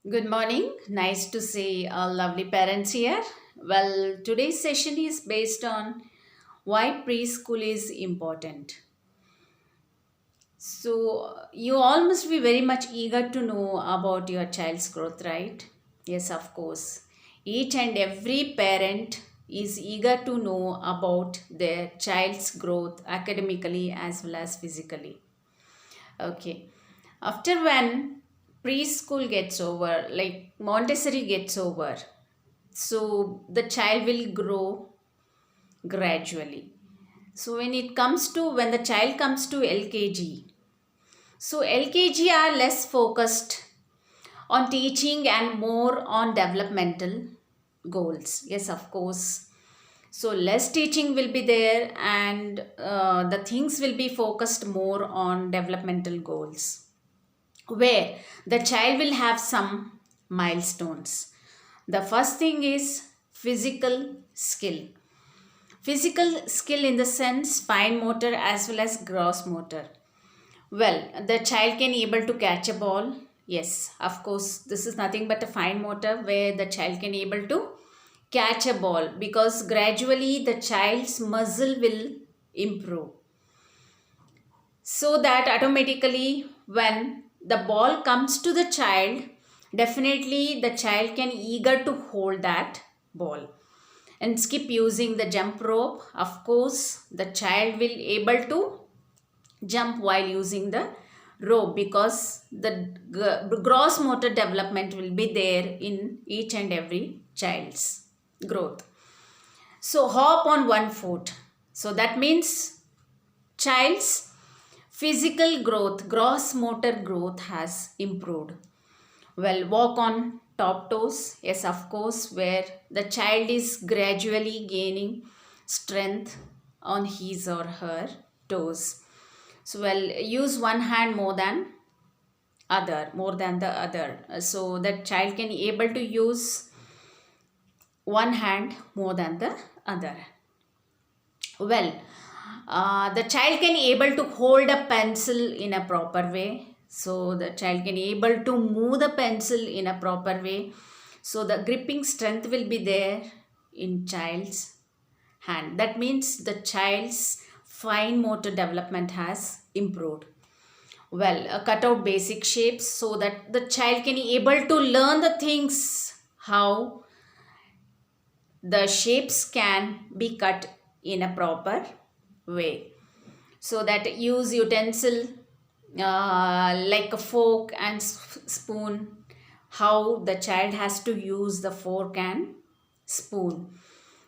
Good morning. Nice to see our lovely parents here. Well, today's session is based on why preschool is important. So, you all must be very much eager to know about your child's growth, right? Yes, of course. Each and every parent is eager to know about their child's growth academically as well as physically. Okay. After when preschool gets over, like Montessori gets over, so the child will grow gradually. So when the child comes to LKG, so LKG are less focused on teaching and more on developmental goals. Yes, of course. So less teaching will be there, and the things will be focused more on developmental goals, where the child will have some milestones. The first thing is physical skill. Physical skill in the sense fine motor as well as gross motor. Well, the child can able to catch a ball. Yes, of course, this is nothing but a fine motor where the child can able to catch a ball because gradually the child's muscle will improve, so that automatically when the ball comes to the child, definitely the child can eager to hold that ball and skip using the jump rope. Of course, the child will able to jump while using the rope because the gross motor development will be there in each and every child's growth. So hop on one foot, so that means child's physical growth, gross motor growth has improved. Well, walk on top toes, yes, of course, where the child is gradually gaining strength on his or her toes. So, well, use one hand more than the other. So that child can able to use one hand more than the other. Well, the child can able to hold a pencil in a proper way, so the child can able to move the pencil in a proper way, so the gripping strength will be there in child's hand. That means the child's fine motor development has improved. Well, cut out basic shapes so that the child can able to learn the things, how the shapes can be cut in a proper way. So that use utensil like a fork and spoon, how the child has to use the fork and spoon.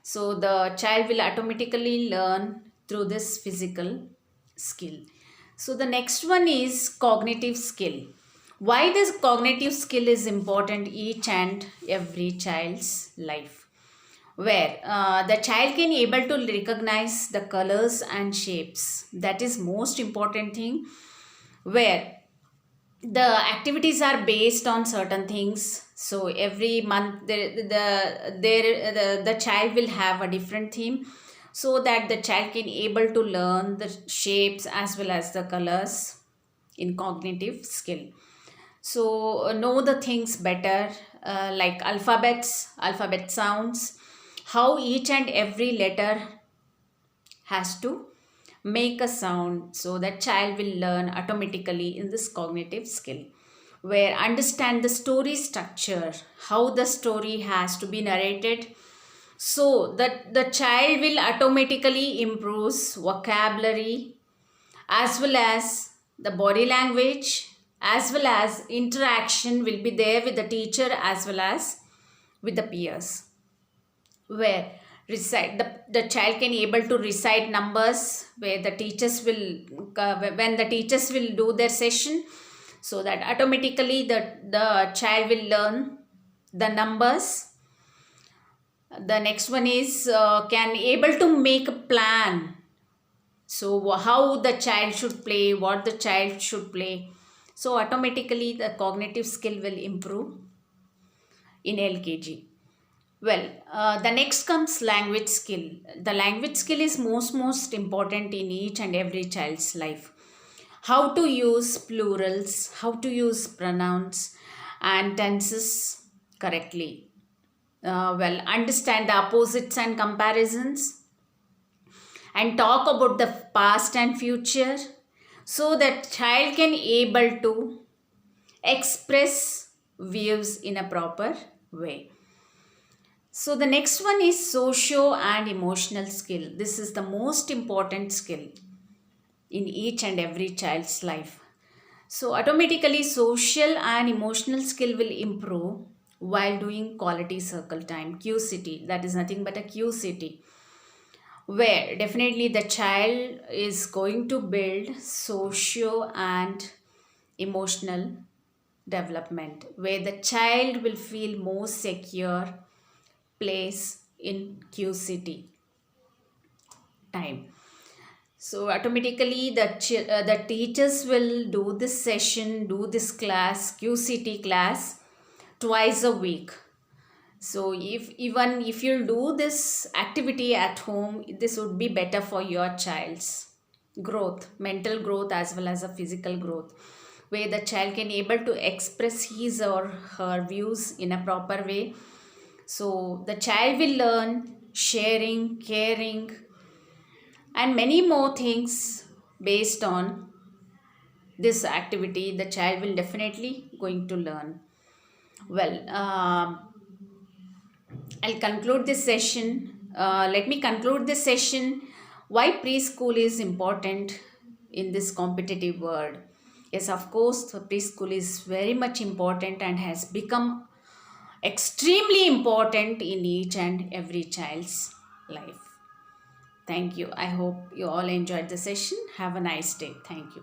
So the child will automatically learn through this physical skill. So the next one is cognitive skill. Why this cognitive skill is important each and every child's life, where the child can able to recognize the colors and shapes. That is most important thing, where the activities are based on certain things. So every month the child will have a different theme, so that the child can able to learn the shapes as well as the colors in cognitive skill. So know the things better, like alphabet sounds, how each and every letter has to make a sound, so that child will learn automatically in this cognitive skill, where understand the story structure, how the story has to be narrated, so that the child will automatically improve vocabulary as well as the body language, as well as interaction will be there with the teacher as well as with the peers, where the child can able to recite numbers, where the teachers will when the teachers will do their session, so that automatically the child will learn the numbers. The next one is can able to make a plan, so how the child should play, what the child should play, so automatically the cognitive skill will improve in LKG. Well, the next comes language skill. The language skill is most important in each and every child's life. How to use plurals, how to use pronouns, and tenses correctly. Well, understand the opposites and comparisons, and talk about the past and future, so that child can able to express views in a proper way. So the next one is socio and emotional skill. This is the most important skill in each and every child's life. So automatically social and emotional skill will improve while doing quality circle time, QCT. That is nothing but a QCT, where definitely the child is going to build socio and emotional development, where the child will feel more secure place in QCT time. So automatically the teachers will do this session, do this class, QCT class, twice a week. So if you do this activity at home, this would be better for your child's growth, mental growth as well as a physical growth, where the child can able to express his or her views in a proper way. So the child will learn sharing, caring, and many more things based on this activity. The child will definitely going to learn. Well, I'll conclude this session. Let me conclude this session. Why preschool is important in this competitive world? Yes, of course, the preschool is very much important and has become extremely important in each and every child's life. Thank you. I hope you all enjoyed the session. Have a nice day. Thank you.